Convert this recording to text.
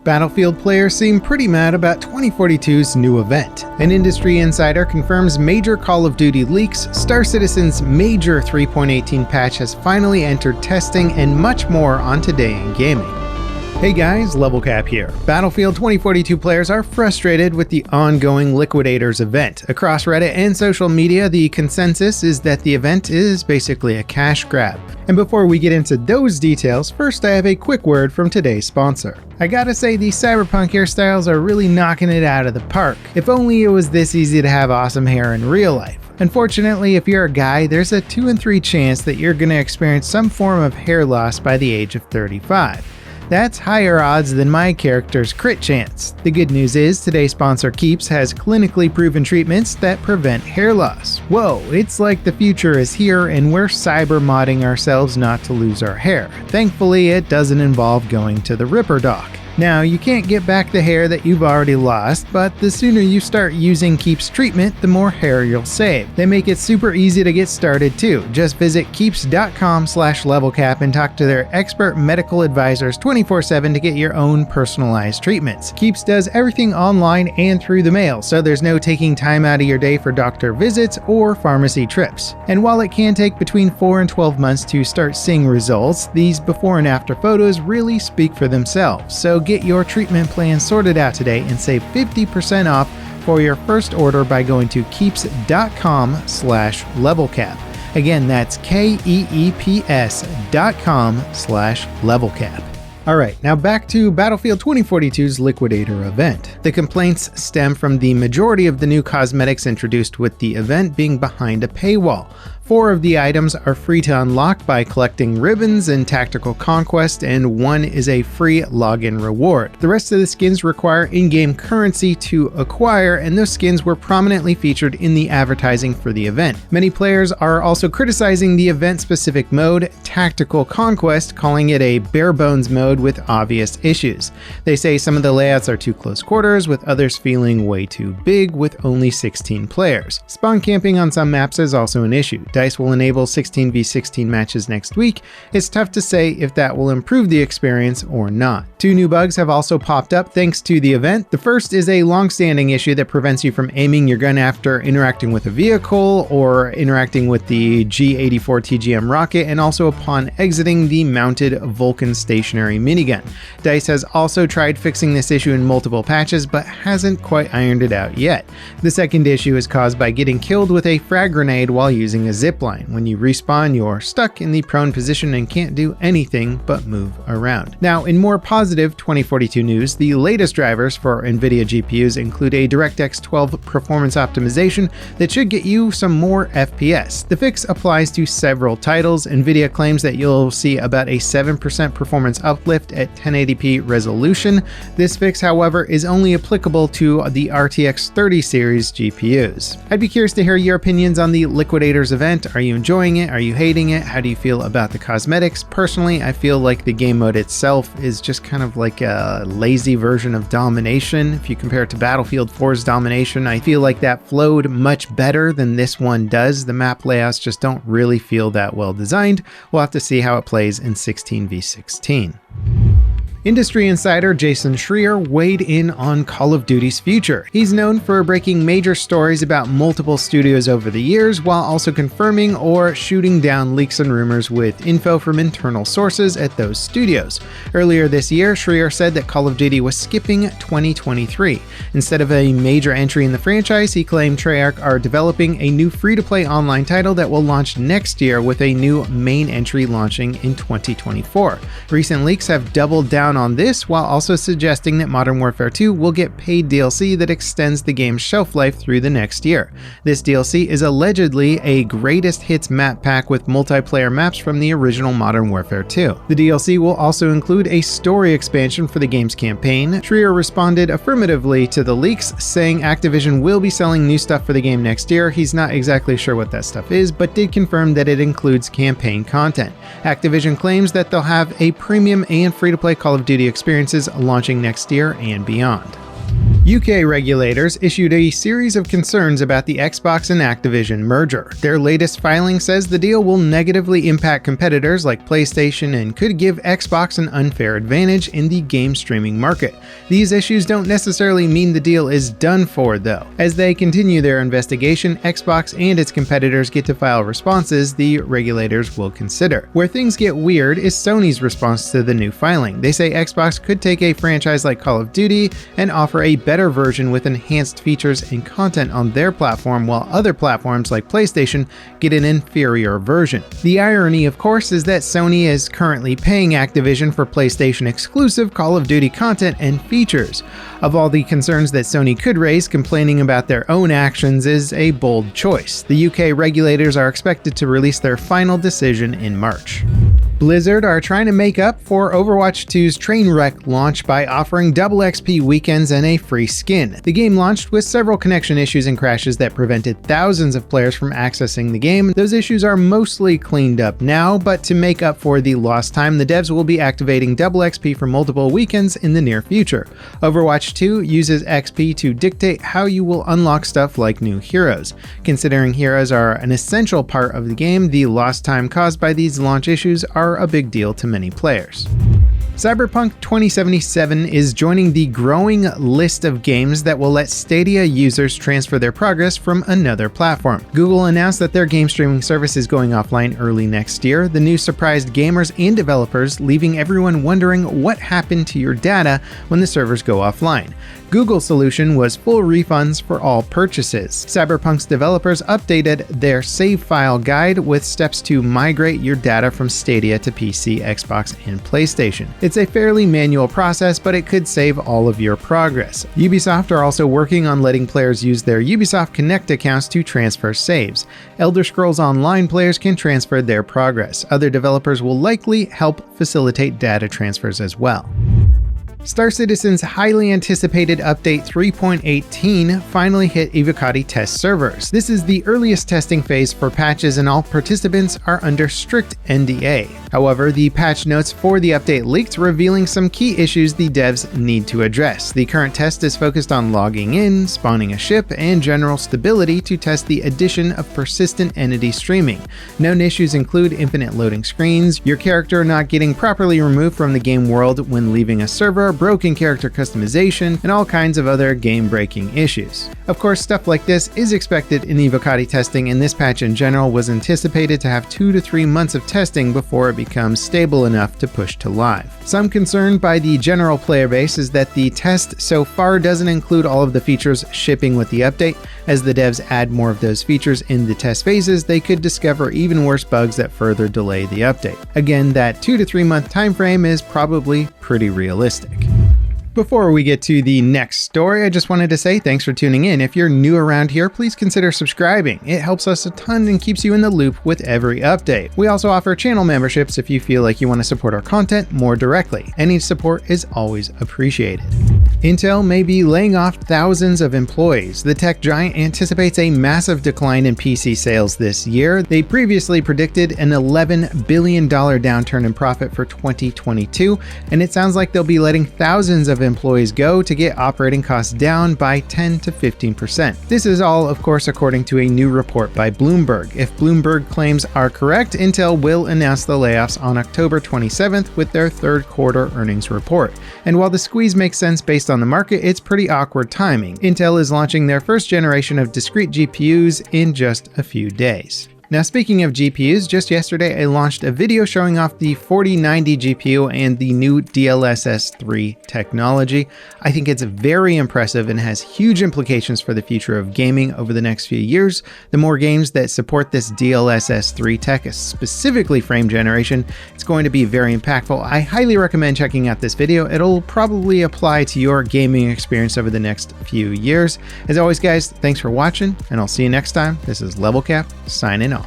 Battlefield players seem pretty mad about 2042's new event. An industry insider confirms major Call of Duty leaks, Star Citizen's major 3.18 patch has finally entered testing, and much more on Today in Gaming. Hey guys, LevelCap here. Battlefield 2042 players are frustrated with the ongoing Liquidators event. Across Reddit and social media, the consensus is that the event is basically a cash grab. And before we get into those details, first I have a quick word from today's sponsor. I gotta say, these Cyberpunk hairstyles are really knocking it out of the park. If only it was this easy to have awesome hair in real life. Unfortunately, if you're a guy, there's a 2 in 3 chance that you're gonna experience some form of hair loss by the age of 35. That's higher odds than my character's crit chance. The good news is today's sponsor Keeps has clinically proven treatments that prevent hair loss. Whoa, it's like the future is here and we're cyber modding ourselves not to lose our hair. Thankfully, it doesn't involve going to the Ripper Doc. Now, you can't get back the hair that you've already lost, but the sooner you start using Keeps treatment, the more hair you'll save. They make it super easy to get started too. Just visit keeps.com/levelcap and talk to their expert medical advisors 24/7 to get your own personalized treatments. Keeps does everything online and through the mail, so there's no taking time out of your day for doctor visits or pharmacy trips. And while it can take between 4 and 12 months to start seeing results, these before and after photos really speak for themselves. So get your treatment plan sorted out today and save 50% off for your first order by going to keeps.com/levelcap. Again, that's keeps.com/levelcap. Alright, now back to Battlefield 2042's Liquidator event. The complaints stem from the majority of the new cosmetics introduced with the event being behind a paywall. 4 of the items are free to unlock by collecting ribbons in Tactical Conquest, and 1 is a free login reward. The rest of the skins require in-game currency to acquire, and those skins were prominently featured in the advertising for the event. Many players are also criticizing the event-specific mode, Tactical Conquest, calling it a bare-bones mode with obvious issues. They say some of the layouts are too close quarters, with others feeling way too big with only 16 players. Spawn camping on some maps is also an issue. DICE will enable 16v16 matches next week. It's tough to say if that will improve the experience or not. 2 new bugs have also popped up thanks to the event. The first is a long-standing issue that prevents you from aiming your gun after interacting with a vehicle or interacting with the G84 TGM rocket, and also upon exiting the mounted Vulcan stationary minigun. DICE has also tried fixing this issue in multiple patches, but hasn't quite ironed it out yet. The second issue is caused by getting killed with a frag grenade while using a zipline. When you respawn, you're stuck in the prone position and can't do anything but move around. Now, in more positive 2042 news, the latest drivers for NVIDIA GPUs include a DirectX 12 performance optimization that should get you some more FPS. The fix applies to several titles. NVIDIA claims that you'll see about a 7% performance uplift at 1080p resolution. This fix, however, is only applicable to the RTX 30 series GPUs. I'd be curious to hear your opinions on the Liquidators event. Are you enjoying it? Are you hating it? How do you feel about the cosmetics? Personally, I feel like the game mode itself is just kind of like a lazy version of domination. If you compare it to Battlefield 4's domination, I feel like that flowed much better than this one does. The map layouts just don't really feel that well designed. We'll have to see how it plays in 16v16. Industry insider Jason Schrier weighed in on Call of Duty's future. He's known for breaking major stories about multiple studios over the years, while also confirming or shooting down leaks and rumors with info from internal sources at those studios. Earlier this year, Schrier said that Call of Duty was skipping 2023. Instead of a major entry in the franchise, he claimed Treyarch are developing a new free-to-play online title that will launch next year, with a new main entry launching in 2024. Recent leaks have doubled down on this, while also suggesting that Modern Warfare 2 will get paid DLC that extends the game's shelf life through the next year. This DLC is allegedly a greatest hits map pack with multiplayer maps from the original Modern Warfare 2. The DLC will also include a story expansion for the game's campaign. Schrier responded affirmatively to the leaks, saying Activision will be selling new stuff for the game next year. He's not exactly sure what that stuff is, but did confirm that it includes campaign content. Activision claims that they'll have a premium and free-to-play Call of Duty experiences launching next year and beyond. UK regulators issued a series of concerns about the Xbox and Activision merger. Their latest filing says the deal will negatively impact competitors like PlayStation and could give Xbox an unfair advantage in the game streaming market. These issues don't necessarily mean the deal is done for, though. As they continue their investigation, Xbox and its competitors get to file responses the regulators will consider. Where things get weird is Sony's response to the new filing. They say Xbox could take a franchise like Call of Duty and offer a better version with enhanced features and content on their platform, while other platforms like PlayStation get an inferior version. The irony, of course, is that Sony is currently paying Activision for PlayStation exclusive Call of Duty content and features. Of all the concerns that Sony could raise, complaining about their own actions is a bold choice. The UK regulators are expected to release their final decision in March. Blizzard are trying to make up for Overwatch 2's train wreck launch by offering double XP weekends and a free skin. The game launched with several connection issues and crashes that prevented thousands of players from accessing the game. Those issues are mostly cleaned up now, but to make up for the lost time, the devs will be activating double XP for multiple weekends in the near future. Overwatch 2 uses XP to dictate how you will unlock stuff like new heroes. Considering heroes are an essential part of the game, the lost time caused by these launch issues are a big deal to many players. Cyberpunk 2077 is joining the growing list of games that will let Stadia users transfer their progress from another platform. Google announced that their game streaming service is going offline early next year. The news surprised gamers and developers, leaving everyone wondering what happened to your data when the servers go offline. Google's solution was full refunds for all purchases. Cyberpunk's developers updated their save file guide with steps to migrate your data from Stadia to PC, Xbox, and PlayStation. It's a fairly manual process, but it could save all of your progress. Ubisoft are also working on letting players use their Ubisoft Connect accounts to transfer saves. Elder Scrolls Online players can transfer their progress. Other developers will likely help facilitate data transfers as well. Star Citizen's highly anticipated update 3.18 finally hit Evocati test servers. This is the earliest testing phase for patches and all participants are under strict NDA. However, the patch notes for the update leaked, revealing some key issues the devs need to address. The current test is focused on logging in, spawning a ship, and general stability to test the addition of persistent entity streaming. Known issues include infinite loading screens, your character not getting properly removed from the game world when leaving a server, broken character customization, and all kinds of other game-breaking issues. Of course, stuff like this is expected in Evocati testing, and this patch in general was anticipated to have 2 to 3 months of testing before it becomes stable enough to push to live. Some concern by the general player base is that the test so far doesn't include all of the features shipping with the update. As the devs add more of those features in the test phases, they could discover even worse bugs that further delay the update. Again, that 2 to 3 month time frame is probably pretty realistic. Before we get to the next story, I just wanted to say thanks for tuning in. If you're new around here, please consider subscribing. It helps us a ton and keeps you in the loop with every update. We also offer channel memberships if you feel like you want to support our content more directly. Any support is always appreciated. Intel may be laying off thousands of employees. The tech giant anticipates a massive decline in PC sales this year. They previously predicted an $11 billion downturn in profit for 2022, and it sounds like they'll be letting thousands of employees go to get operating costs down by 10 to 15%. This is all, of course, according to a new report by Bloomberg. If Bloomberg claims are correct, Intel will announce the layoffs on October 27th with their third quarter earnings report. And while the squeeze makes sense based on the market, it's pretty awkward timing. Intel is launching their first generation of discrete GPUs in just a few days. Now, speaking of GPUs, just yesterday I launched a video showing off the 4090 GPU and the new DLSS 3 technology. I think it's very impressive and has huge implications for the future of gaming over the next few years. The more games that support this DLSS 3 tech, specifically frame generation, it's going to be very impactful. I highly recommend checking out this video. It'll probably apply to your gaming experience over the next few years. As always, guys, thanks for watching, and I'll see you next time. This is Level Cap, signing off.